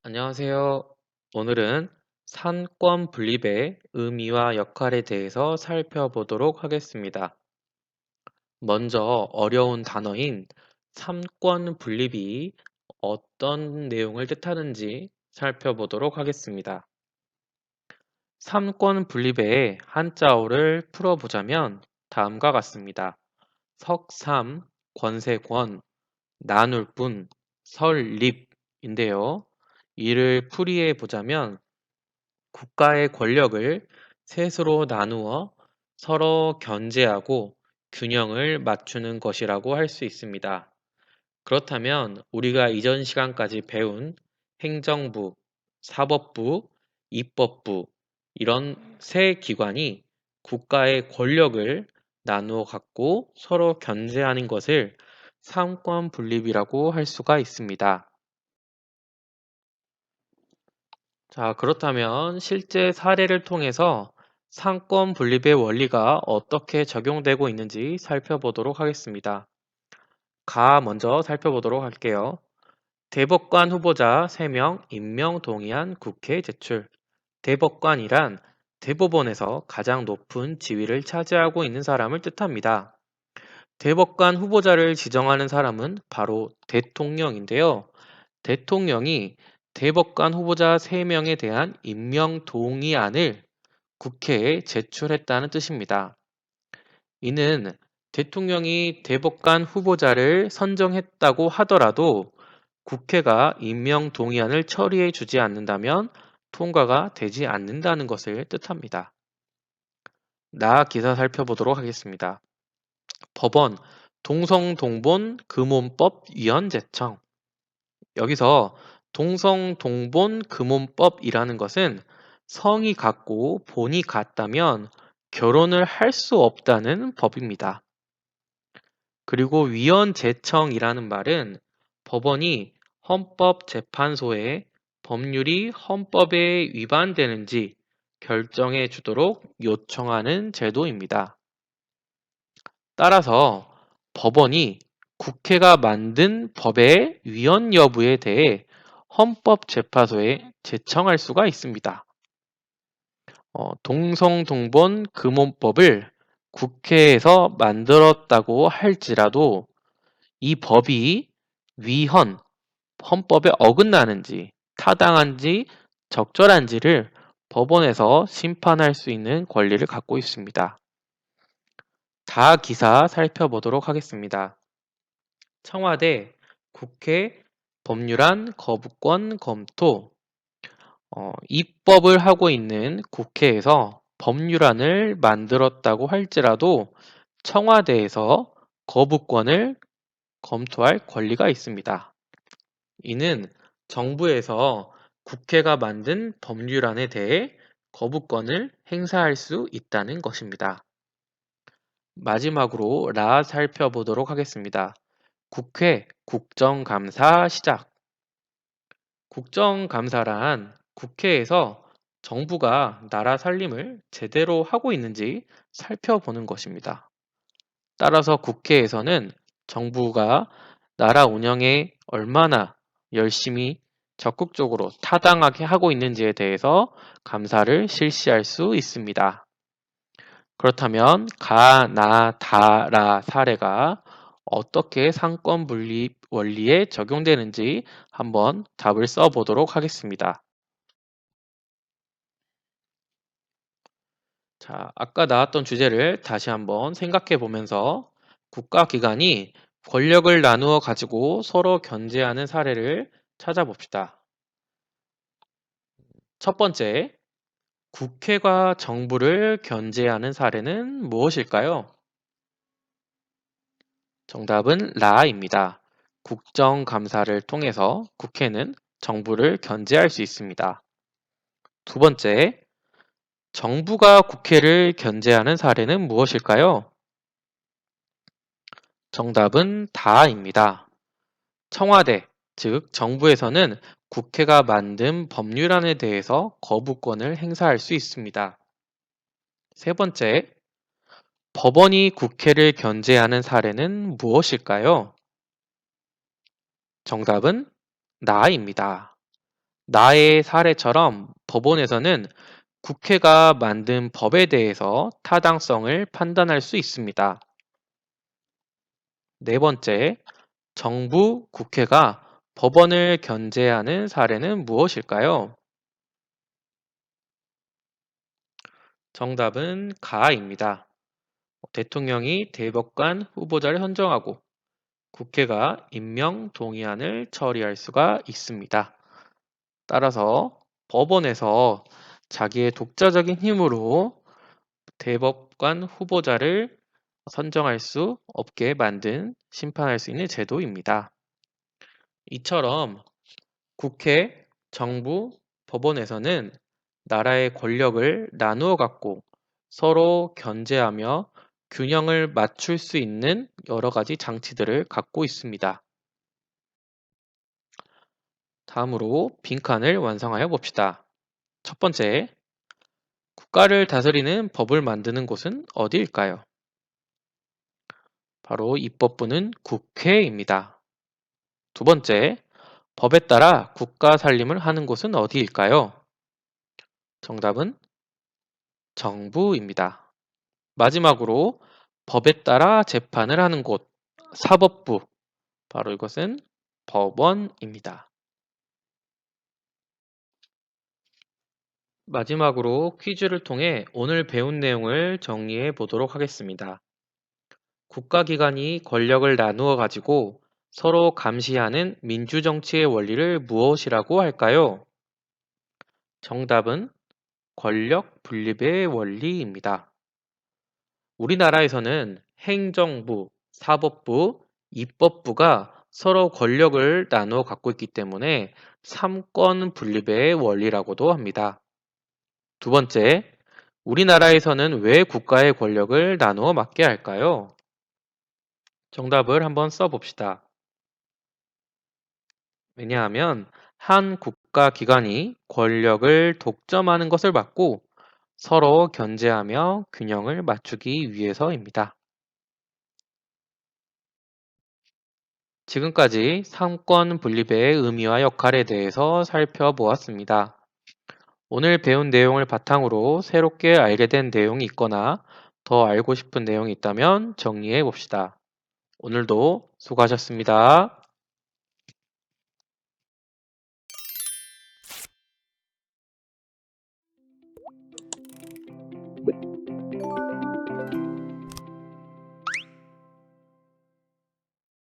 안녕하세요. 오늘은 상권 분립의 의미와 역할에 대해서 살펴보도록 하겠습니다. 먼저 어려운 단어인 삼권 분립이 어떤 내용을 뜻하는지 살펴보도록 하겠습니다. 삼권 분립의 한자어를 풀어보자면 다음과 같습니다. 석삼, 권세권, 나눌 뿐, 설립인데요. 이를 풀이해 보자면 국가의 권력을 셋으로 나누어 서로 견제하고 균형을 맞추는 것이라고 할 수 있습니다. 그렇다면 우리가 이전 시간까지 배운 행정부, 사법부, 입법부 이런 세 기관이 국가의 권력을 나누어 갖고 서로 견제하는 것을 삼권 분립이라고 할 수가 있습니다. 자, 그렇다면 실제 사례를 통해서 상권 분립의 원리가 어떻게 적용되고 있는지 살펴보도록 하겠습니다. 먼저 살펴보도록 할게요. 대법관 후보자 3명 임명 동의안 국회에 제출. 대법관이란 대법원에서 가장 높은 지위를 차지하고 있는 사람을 뜻합니다. 대법관 후보자를 지정하는 사람은 바로 대통령인데요. 대통령이 대법관 후보자 3명에 대한 임명 동의안을 국회에 제출했다는 뜻입니다. 이는 대통령이 대법관 후보자를 선정했다고 하더라도 국회가 임명 동의안을 처리해 주지 않는다면 통과가 되지 않는다는 것을 뜻합니다. 기사 살펴보도록 하겠습니다. 법원 동성동본 금혼법 위헌 제청. 여기서 동성동본 금혼법이라는 것은 성이 같고 본이 같다면 결혼을 할 수 없다는 법입니다. 그리고 위헌제청이라는 말은 법원이 헌법재판소에 법률이 헌법에 위반되는지 결정해 주도록 요청하는 제도입니다. 따라서 법원이 국회가 만든 법의 위헌 여부에 대해 헌법재판소에 제청할 수가 있습니다. 동성동본 금혼법을 국회에서 만들었다고 할지라도 이 법이 헌법에 어긋나는지 타당한지 적절한지를 법원에서 심판할 수 있는 권리를 갖고 있습니다. 기사 살펴보도록 하겠습니다. 청와대, 국회, 법률안 거부권 검토. 입법을 하고 있는 국회에서 법률안을 만들었다고 할지라도 청와대에서 거부권을 검토할 권리가 있습니다. 이는 정부에서 국회가 만든 법률안에 대해 거부권을 행사할 수 있다는 것입니다. 마지막으로 살펴보도록 하겠습니다. 국회 국정감사 시작. 국정감사란 국회에서 정부가 나라 살림을 제대로 하고 있는지 살펴보는 것입니다. 따라서 국회에서는 정부가 나라 운영에 얼마나 열심히 적극적으로 타당하게 하고 있는지에 대해서 감사를 실시할 수 있습니다. 그렇다면 다라 사례가 어떻게 상권 분립 원리에 적용되는지 한번 답을 써보도록 하겠습니다. 자, 아까 나왔던 주제를 다시 한번 생각해 보면서 국가기관이 권력을 나누어 가지고 서로 견제하는 사례를 찾아봅시다. 첫 번째, 국회가 정부를 견제하는 사례는 무엇일까요? 정답은 라입니다. 국정감사를 통해서 국회는 정부를 견제할 수 있습니다. 두 번째, 정부가 국회를 견제하는 사례는 무엇일까요? 정답은 다입니다. 청와대, 즉 정부에서는 국회가 만든 법률안에 대해서 거부권을 행사할 수 있습니다. 세 번째, 법원이 국회를 견제하는 사례는 무엇일까요? 정답은 나입니다. 나의 사례처럼 법원에서는 국회가 만든 법에 대해서 타당성을 판단할 수 있습니다. 네 번째, 정부, 국회가 법원을 견제하는 사례는 무엇일까요? 정답은 가입니다. 대통령이 대법관 후보자를 선정하고 국회가 임명 동의안을 처리할 수가 있습니다. 따라서 법원에서 자기의 독자적인 힘으로 대법관 후보자를 선정할 수 없게 만든 심판할 수 있는 제도입니다. 이처럼 국회, 정부, 법원에서는 나라의 권력을 나누어 갖고 서로 견제하며 균형을 맞출 수 있는 여러 가지 장치들을 갖고 있습니다. 다음으로 빈칸을 완성하여 봅시다. 첫 번째, 국가를 다스리는 법을 만드는 곳은 어디일까요? 바로 입법부는 국회입니다. 두 번째, 법에 따라 국가 살림을 하는 곳은 어디일까요? 정답은 정부입니다. 마지막으로 법에 따라 재판을 하는 곳, 사법부, 바로 이것은 법원입니다. 마지막으로 퀴즈를 통해 오늘 배운 내용을 정리해 보도록 하겠습니다. 국가기관이 권력을 나누어 가지고 서로 감시하는 민주정치의 원리를 무엇이라고 할까요? 정답은 권력 분립의 원리입니다. 우리나라에서는 행정부, 사법부, 입법부가 서로 권력을 나누어 갖고 있기 때문에 삼권 분립의 원리라고도 합니다. 두 번째, 우리나라에서는 왜 국가의 권력을 나누어 맡게 할까요? 정답을 한번 써봅시다. 왜냐하면 한 국가 기관이 권력을 독점하는 것을 막고 서로 견제하며 균형을 맞추기 위해서입니다. 지금까지 삼권 분립의 의미와 역할에 대해서 살펴보았습니다. 오늘 배운 내용을 바탕으로 새롭게 알게 된 내용이 있거나 더 알고 싶은 내용이 있다면 정리해 봅시다. 오늘도 수고하셨습니다.